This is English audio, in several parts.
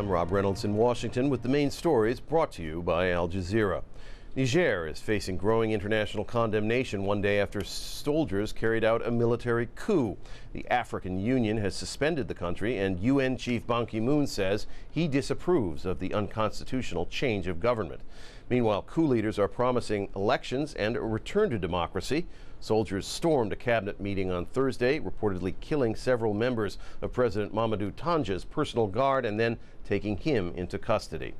I'm Rob Reynolds in Washington with the main stories brought to you by Al Jazeera. Niger is facing growing international condemnation one day after soldiers carried out a military coup. The African Union has suspended the country, and UN Chief Ban Ki-moon says he disapproves of the unconstitutional change of government. Meanwhile, coup leaders are promising elections and a return to democracy. Soldiers stormed a cabinet meeting on Thursday, reportedly killing several members of President Mamadou Tanja's personal guard and then taking him into custody.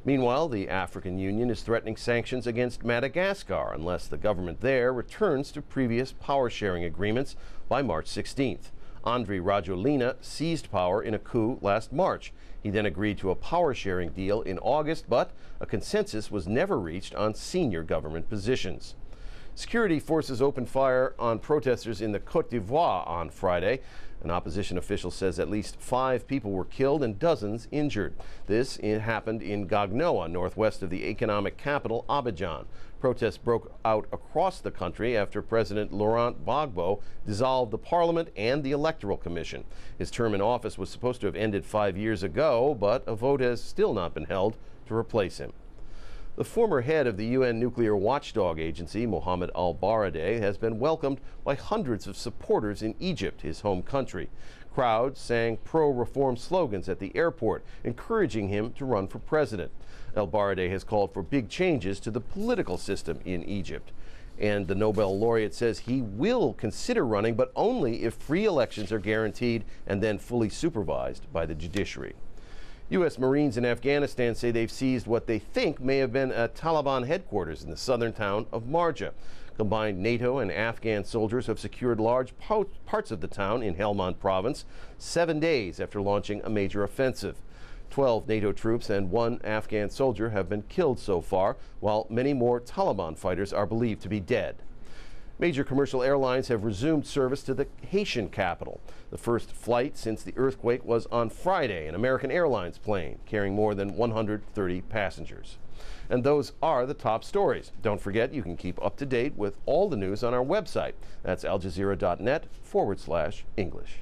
Meanwhile, the African Union is threatening sanctions against Madagascar unless the government there returns to previous power-sharing agreements by March 16th. Andry Rajoelina seized power in a coup last March. He then agreed to a power-sharing deal in August, but a consensus was never reached on senior government positions. Security forces opened fire on protesters in the Côte d'Ivoire on Friday. An opposition official says at least 5 people were killed and dozens injured. This happened in Gagnoa, northwest of the economic capital, Abidjan. Protests broke out across the country after President Laurent Gbagbo dissolved the parliament and the electoral commission. His term in office was supposed to have ended 5 years ago, but a vote has still not been held to replace him. The former head of the UN nuclear watchdog agency, Mohammed al-Baradei, has been welcomed by hundreds of supporters in Egypt, his home country. Crowds sang pro-reform slogans at the airport, encouraging him to run for president. Al-Baradei has called for big changes to the political system in Egypt. And the Nobel laureate says he will consider running, but only if free elections are guaranteed and then fully supervised by the judiciary. U.S. Marines in Afghanistan say they've seized what they think may have been a Taliban headquarters in the southern town of Marja. Combined NATO and Afghan soldiers have secured large parts of the town in Helmand province 7 days after launching a major offensive. 12 NATO troops and 1 Afghan soldier have been killed so far, while many more Taliban fighters are believed to be dead. Major commercial airlines have resumed service to the Haitian capital. The first flight since the earthquake was on Friday, an American Airlines plane carrying more than 130 passengers. And those are the top stories. Don't forget, you can keep up to date with all the news on our website. That's aljazeera.net/English.